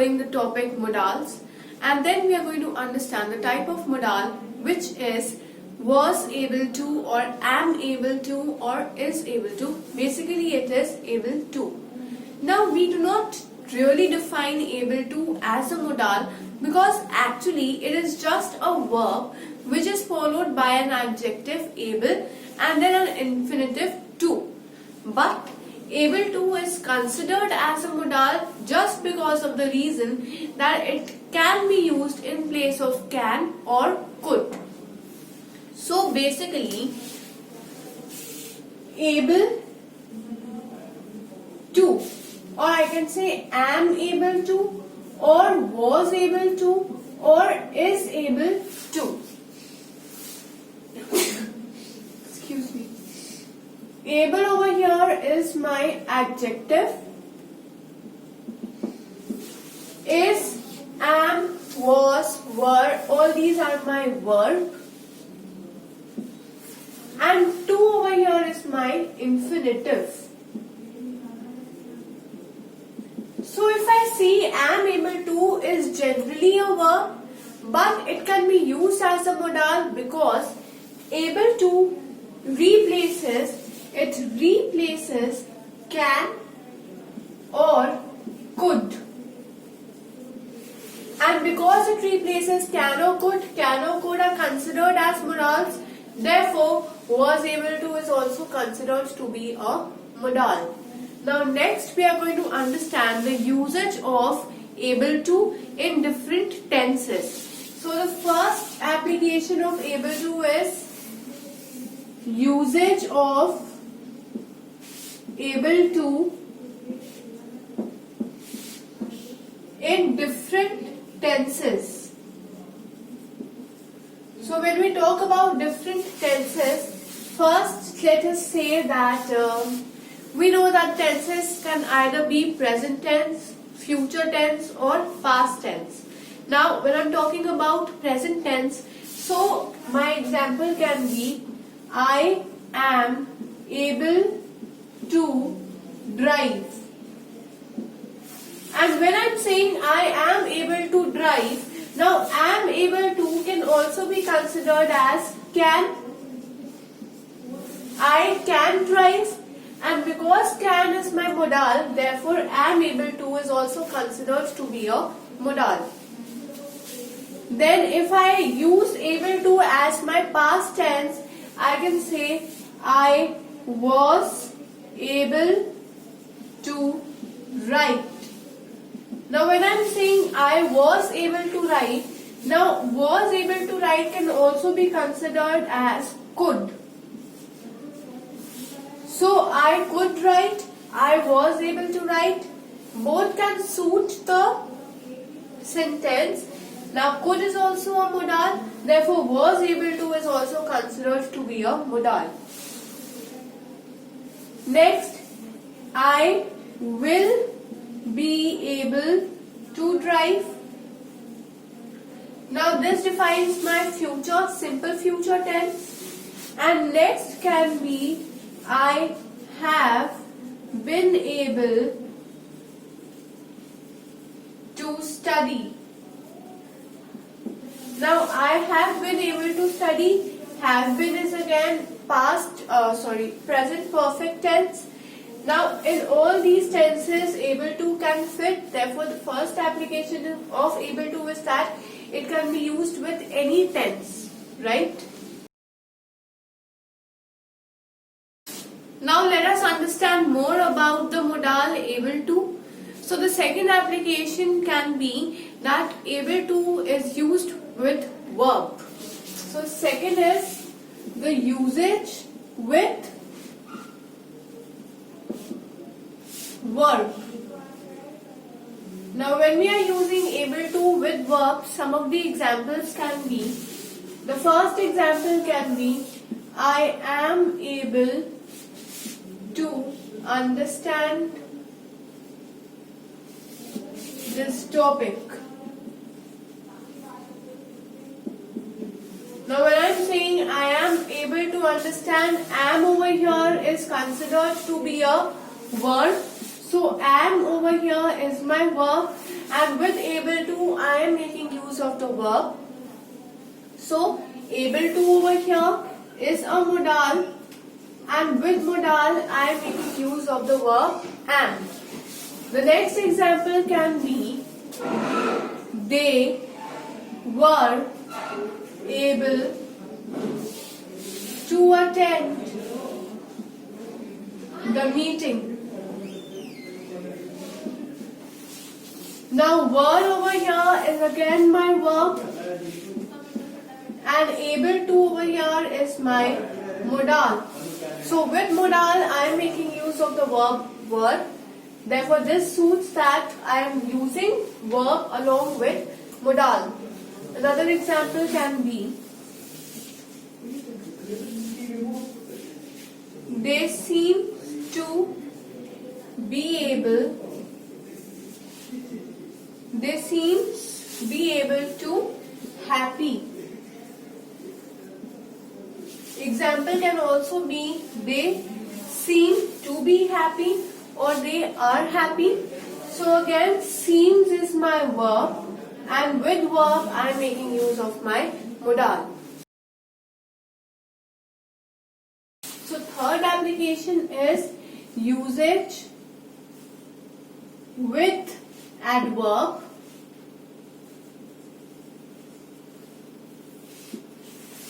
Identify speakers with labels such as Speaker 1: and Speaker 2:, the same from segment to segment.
Speaker 1: exploring the topic modals, and then we are going to understand the type of modal which is was able to or am able to or is able to. Basically it is able to. Now we do not really define able to as a modal because actually it is just a verb which is followed by an adjective able and then an infinitive to. But able to is considered as a modal just because of the reason that it can be used in place of can or could. So basically, able to, or I can say am able to, or was able to, or is able to. Excuse me. Able over here is my adjective. Is, am, was, were, all these are my verb. And to over here is my infinitive. So if I see am able to is generally a verb, but it can be used as a modal because able to replaces can or could. And because it replaces can or could are considered as modals. Therefore, was able to is also considered to be a modal. Now next we are going to understand the usage of able to in different tenses. So the first application of able to is usage of able to in different tenses. So when we talk about different tenses, first let us say that we know that tenses can either be present tense, future tense or past tense. Now when I'm talking about present tense, so my example can be I am able to drive. And when I'm saying I am able to drive, now am able to can also be considered as can. I can drive, and because can is my modal, therefore am able to is also considered to be a modal. Then if I use able to as my past tense, I can say I was able to write. Now when I'm saying I was able to write, now was able to write can also be considered as could. So I could write, I was able to write, both can suit the sentence. Now could is also a modal, therefore was able to is also considered to be a modal. Next, I will be able to drive. Now this defines my future, simple future tense. And next can be I have been able to study. Now I have been able to study. Have been is again present perfect tense. Now in all these tenses able to can fit, therefore the first application of able to is that it can be used with any tense, right? Now let us understand more about the modal able to. So the second application can be that able to is used with verb. So second is the usage with verb. Now when we are using able to with verb, some of the examples can be, the first example can be I am able to understand this topic. Now when I am saying I am able to understand, am over here is considered to be a verb. So am over here is my verb, and with able to I am making use of the verb. So able to over here is a modal, and with modal I am making use of the verb am. The next example can be they were able to attend the meeting. Now were over here is again my verb, and able to over here is my modal. So with modal I am making use of the verb were. Therefore this suits that I am using verb along with modal. Another example can be they seem to be able to happy. Example can also be they seem to be happy or they are happy. So again seems is my verb, and with verb I am making use of my modal. So third application is usage with adverb.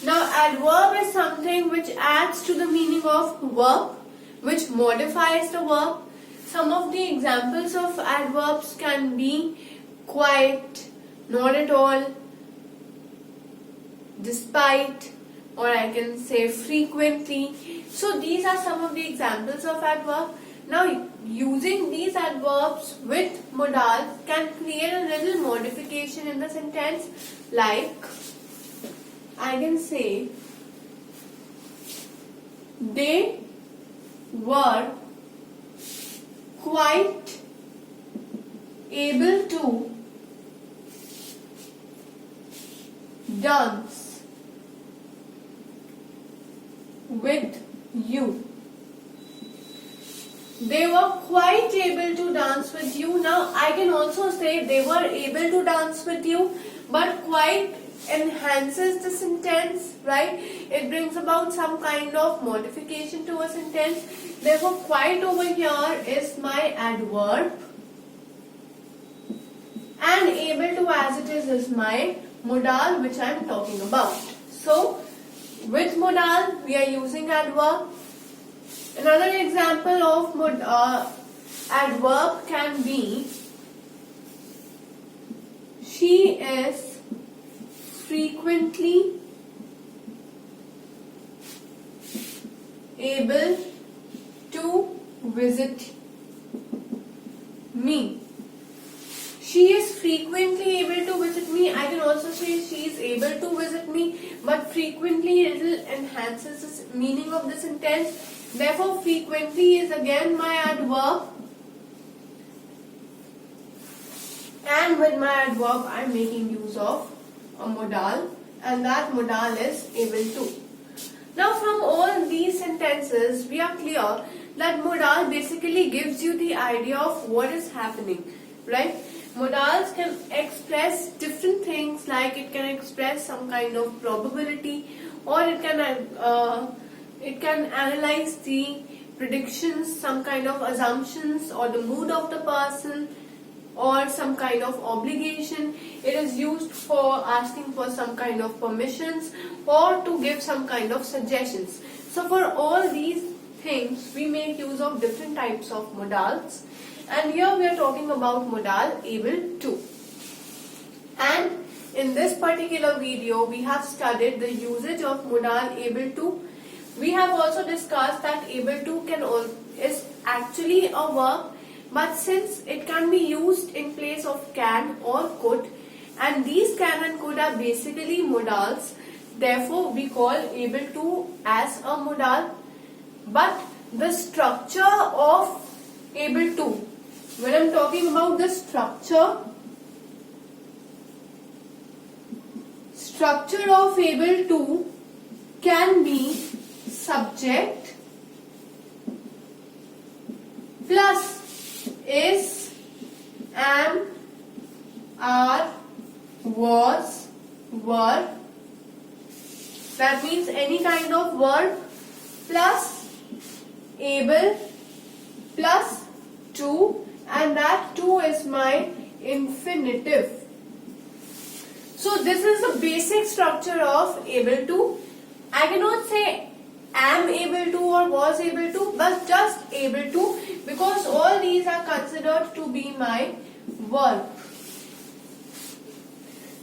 Speaker 1: Now adverb is something which adds to the meaning of verb, which modifies the verb. Some of the examples of adverbs can be quite, not at all, despite, or I can say frequently. So these are some of the examples of adverb. Now using these adverbs with modal can create a little modification in the sentence, like I can say they were quite able to dance with you. They were quite able to dance with you. Now I can also say they were able to dance with you, but quite enhances the sentence, right? It brings about some kind of modification to a sentence. Therefore quite over here is my adverb, and able to as it is my modal which I am talking about. So with modal we are using adverb. Another example of adverb can be she is frequently able to visit me. She is frequently able to visit me. I can also say she is able to visit me, but frequently it enhances the meaning of the sentence. Therefore frequently is again my adverb, and with my adverb I am making use of a modal, and that modal is able to. Now from all these sentences we are clear that modal basically gives you the idea of what is happening, right? Modals can express different things, like it can express some kind of probability, or it can analyze the predictions, some kind of assumptions, or the mood of the person, or some kind of obligation. It is used for asking for some kind of permissions or to give some kind of suggestions. So for all these things we make use of different types of modals, and here we are talking about modal able to. And in this particular video we have studied the usage of modal able to. We have also discussed that able to is actually a verb, but since it can be used in place of can or could, and these can and could are basically modals, therefore we call able to as a modal. But the structure of able to, when I am talking about the structure of able to can be subject plus is, am, was, were. That means any kind of verb plus able plus to, and that to is my infinitive. So this is the basic structure of able to. I cannot say am able to or was able to, but just able to, because all these are considered to be my verb.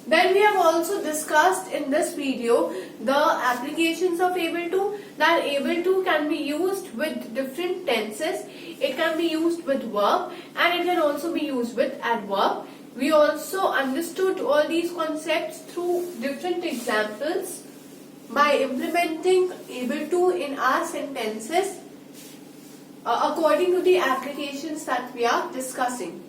Speaker 1: Then we have also discussed in this video the applications of able to, that able to can be used with different tenses. It can be used with verb and it can also be used with adverb. We also understood all these concepts through different examples by implementing able to in our sentences according to the applications that we are discussing.